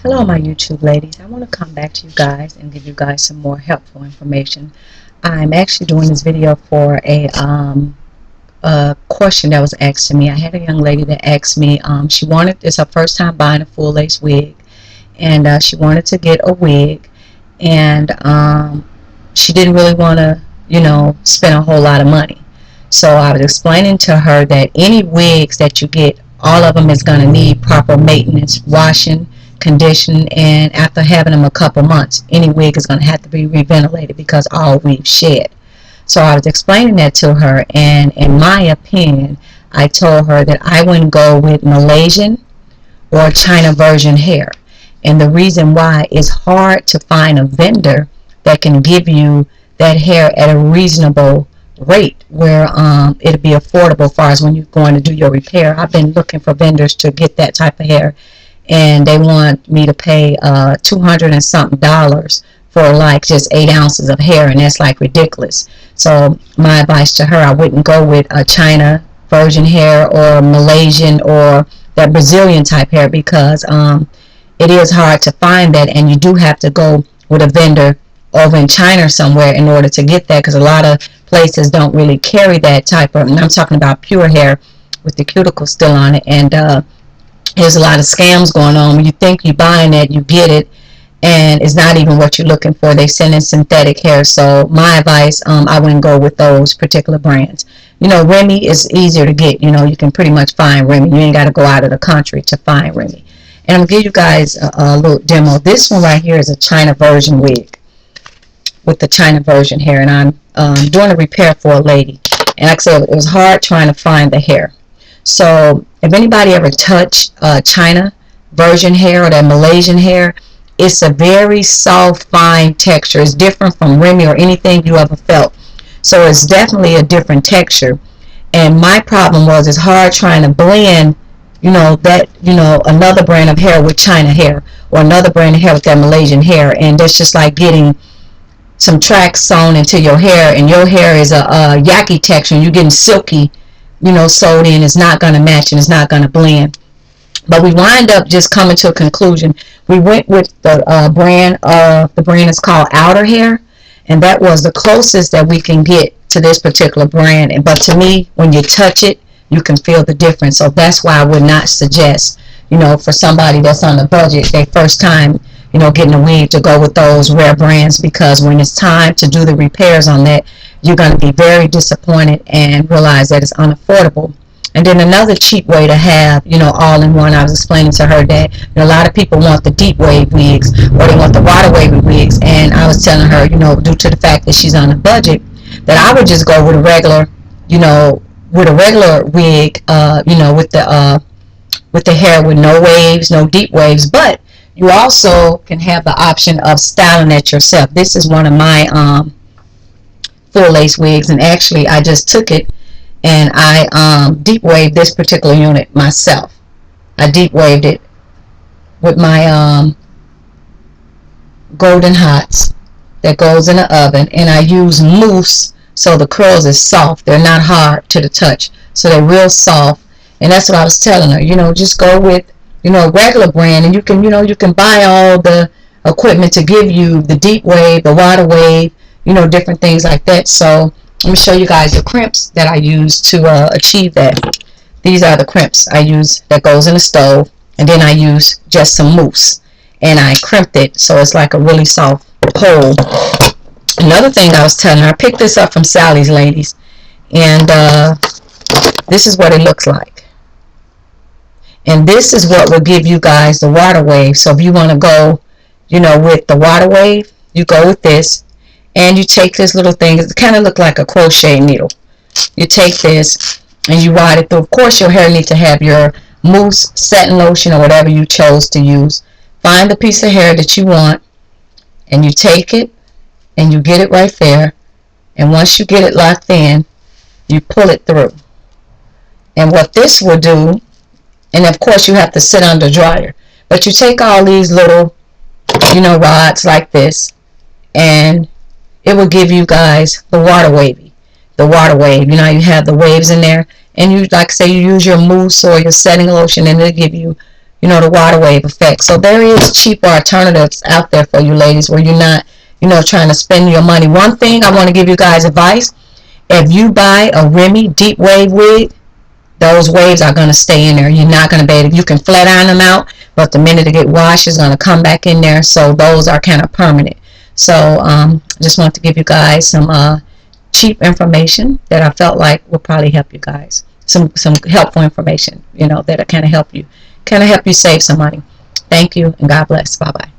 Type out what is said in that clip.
Hello my YouTube ladies. I want to come back to you guys and give you guys some more helpful information. I'm actually doing this video for a question that was asked to me. I had a young lady that asked me, it's her first time buying a full lace wig, and she wanted to get a wig, and she didn't really want to, spend a whole lot of money. So I was explaining to her that any wigs that you get, all of them is going to need proper maintenance, washing, conditioning, and after having them a couple months, any wig is going to have to be reventilated because all weaves shed. So I was explaining that to her, and in my opinion, I told her that I wouldn't go with Malaysian or China version hair. And the reason why is hard to find a vendor that can give you that hair at a reasonable rate where it'll be affordable as far as when you're going to do your repair. I've been looking for vendors to get that type of hair, and they want me to pay $200 and something for like just 8 ounces of hair, and that's like ridiculous. So my advice to her, I wouldn't go with a China version hair or Malaysian or that Brazilian type hair because it is hard to find that, and you do have to go with a vendor over in China somewhere in order to get that, because a lot of places don't really carry that type of, and I'm talking about pure hair with the cuticle still on it, and there's a lot of scams going on. When you think you're buying it, you get it, and it's not even what you're looking for. They send in synthetic hair. So my advice, I wouldn't go with those particular brands. Remy is easier to get. You can pretty much find Remy. You ain't got to go out of the country to find Remy. And I'm going to give you guys a little demo. This one right here is a China version wig with the China version hair, and I'm doing a repair for a lady. And like I said, it was hard trying to find the hair. So if anybody ever touched China version hair or that Malaysian hair, it's a very soft, fine texture. It's different from Remy or anything you ever felt. So it's definitely a different texture. And my problem was it's hard trying to blend, another brand of hair with China hair or another brand of hair with that Malaysian hair. And that's just like getting some tracks sewn into your hair, and your hair is a yaki texture, and you're getting silky, sewed in. It's not going to match and it's not going to blend. But we wind up just coming to a conclusion. We went with the brand is called Outer Hair, and that was the closest that we can get to this particular brand. But to me, when you touch it, you can feel the difference. So that's why I would not suggest, for somebody that's on the budget, their first time, getting a wig, to go with those rare brands, because when it's time to do the repairs on that, you're going to be very disappointed and realize that it's unaffordable. And then another cheap way to have, all in one, I was explaining to her that a lot of people want the deep wave wigs or they want the water wavy wigs, and I was telling her, due to the fact that she's on a budget, that I would just go with a regular, with a regular wig, with the hair with no waves, no deep waves. But you also can have the option of styling it yourself. This is one of my full lace wigs, and actually I just took it and I deep waved this particular unit myself. I deep waved it with my golden hots that goes in the oven, and I use mousse, so the curls is soft. They're not hard to the touch, so they're real soft. And that's what I was telling her, just go with regular brand, and you can buy all the equipment to give you the deep wave, the water wave, different things like that. So let me show you guys the crimps that I use to achieve that. These are the crimps I use that goes in the stove, and then I use just some mousse, and I crimped it so it's like a really soft pole. Another thing I was telling her, I picked this up from Sally's, ladies, and this is what it looks like. And this is what will give you guys the water wave. So if you want to go, with the water wave, you go with this. And you take this little thing. It kind of looks like a crochet needle. You take this and you ride it through. Of course, your hair needs to have your mousse, satin lotion, or whatever you chose to use. Find the piece of hair that you want, and you take it and you get it right there. And once you get it locked in, you pull it through. And what this will do, and of course you have to sit under dryer, but you take all these little, rods like this, and it will give you guys the water wavy, the water wave. You have the waves in there, and you, like say, you use your mousse or your setting lotion, and it'll give you, you know, the water wave effect. So there is cheaper alternatives out there for you ladies where you're not, you know, trying to spend your money. One thing I want to give you guys advice: if you buy a Remy deep wave wig, those waves are going to stay in there. You're not going to be able, you can flat iron them out, but the minute it get washed, it's going to come back in there. So those are kind of permanent. So just want to give you guys some cheap information that I felt like will probably help you guys. Some helpful information, you know, that'll kind of help you save some money. Thank you, and God bless. Bye bye.